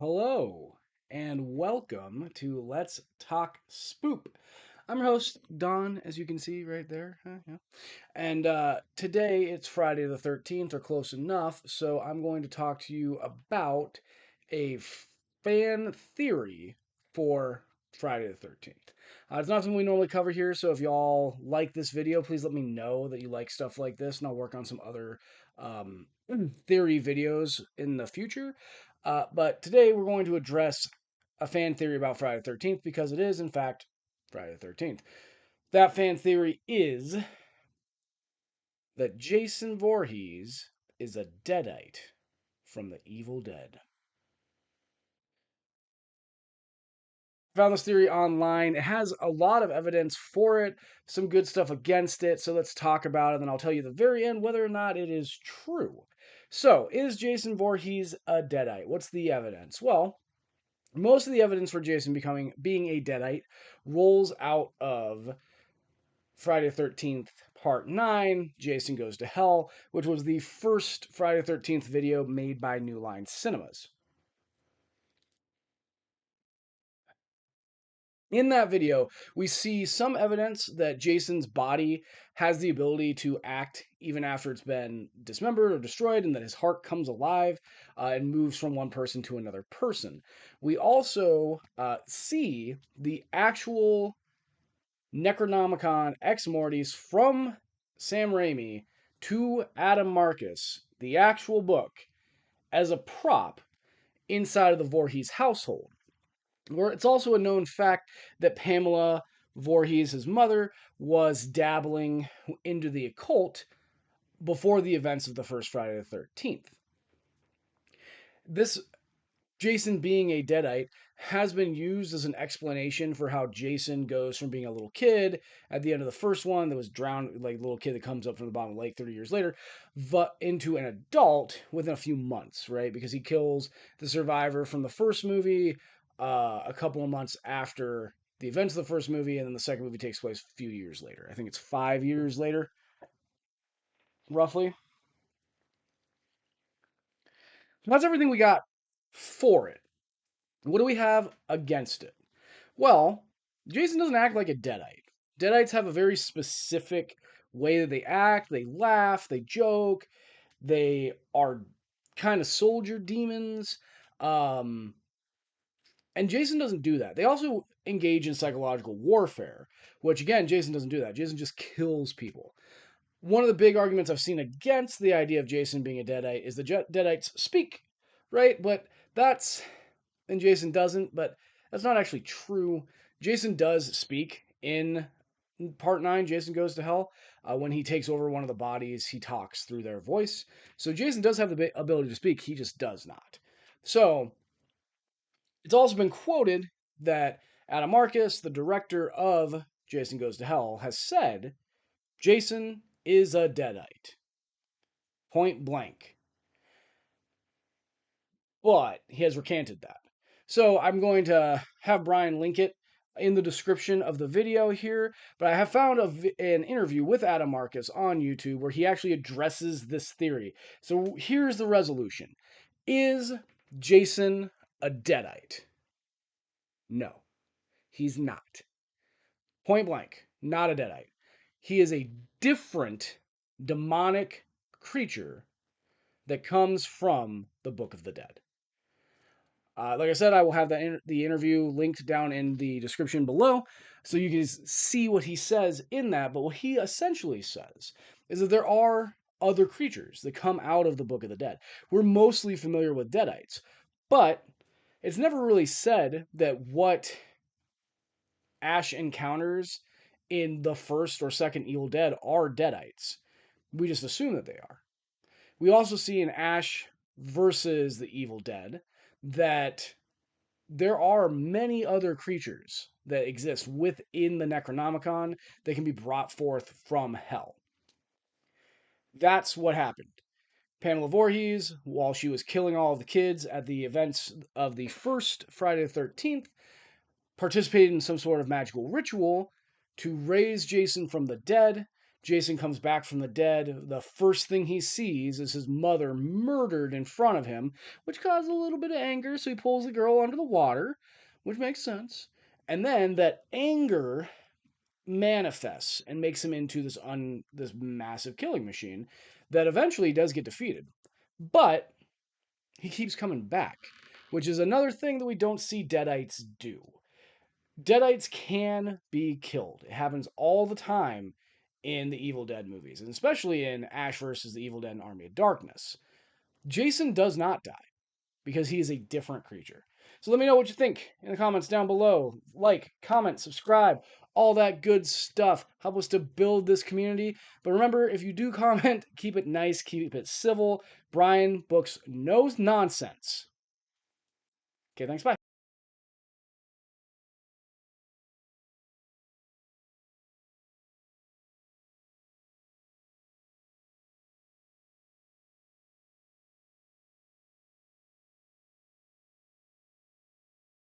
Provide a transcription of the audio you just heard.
Hello, and welcome to Let's Talk Spoop. I'm your host, Don, as you can see right there. Yeah. And today it's Friday the 13th, or close enough, so I'm going to talk to you about a fan theory for Friday the 13th. It's not something we normally cover here, so if y'all like this video, please let me know that you like stuff like this, and I'll work on some other um, theory videos in the future. But today we're going to address a fan theory about Friday the 13th because it is, in fact, Friday the 13th. That fan theory is that Jason Voorhees is a Deadite from the Evil Dead. Found this theory online. It has a lot of evidence for it, some good stuff against it. So let's talk about it, and then I'll tell you at the very end whether or not it is true. So, is Jason Voorhees a Deadite? What's the evidence? Well, most of the evidence for Jason being a Deadite rolls out of Friday the 13th Part 9, Jason Goes to Hell, which was the first Friday the 13th video made by New Line Cinemas. In that video, we see some evidence that Jason's body has the ability to act even after it's been dismembered or destroyed, and that his heart comes alive and moves from one person to another person. We also see the actual Necronomicon Ex Mortis from Sam Raimi to Adam Marcus, the actual book, as a prop inside of the Voorhees household. Where it's also a known fact that Pamela Voorhees, his mother, was dabbling into the occult before the events of the first Friday the 13th. This Jason being a Deadite has been used as an explanation for how Jason goes from being a little kid at the end of the first one that was drowned, like a little kid that comes up from the bottom of the lake 30 years later, but into an adult within a few months, right? Because he kills the survivor from the first movie a couple of months after the events of the first movie, and then the second movie takes place a few years later. I think it's 5 years later, roughly. That's everything we got for it. What do we have against it? Well, Jason doesn't act like a Deadite. Deadites have a very specific way that they act. They laugh, they joke, they are kind of soldier demons. Um, and Jason doesn't do that. They also engage in psychological warfare, which again, Jason doesn't do that. Jason just kills people. One of the big arguments I've seen against the idea of Jason being a Deadite is the Deadites speak, right? But that's and Jason doesn't, but that's not actually true. Jason does speak in Part 9, Jason Goes to Hell. When he takes over one of the bodies, he talks through their voice. So Jason does have the ability to speak, he just does not. So it's also been quoted that Adam Marcus, the director of Jason Goes to Hell, has said Jason is a Deadite. Point blank. But he has recanted that. So I'm going to have Brian link it in the description of the video here. But I have found an interview with Adam Marcus on YouTube where he actually addresses this theory. So here's the resolution. Is Jason a Deadite? No, he's not. Point blank, not a Deadite. He is a different demonic creature that comes from the Book of the Dead. Like I said, I will have the interview linked down in the description below so you can see what he says in that. But what he essentially says is that there are other creatures that come out of the Book of the Dead. We're mostly familiar with Deadites, but it's never really said that what Ash encounters in the first or second Evil Dead are Deadites. We just assume that they are. We also see in Ash versus the Evil Dead that there are many other creatures that exist within the Necronomicon that can be brought forth from hell. That's what happened. Pamela Voorhees, while she was killing all of the kids at the events of the first Friday the 13th, participated in some sort of magical ritual to raise Jason from the dead Jason comes back from the dead. The first thing he sees is his mother murdered in front of him, which causes a little bit of anger, so he pulls the girl under the water, which makes sense. And then that anger manifests and makes him into this massive killing machine that eventually does get defeated. But he keeps coming back, which is another thing that we don't see Deadites do. Deadites can be killed. It happens all the time in the Evil Dead movies, and especially in Ash versus the Evil Dead and Army of Darkness. Jason does not die because he is a different creature. So let me know what you think in the comments down below. Like, comment, subscribe, all that good stuff. Help us to build this community. But remember, if you do comment, keep it nice, keep it civil. Brian books no nonsense. Okay, thanks, bye.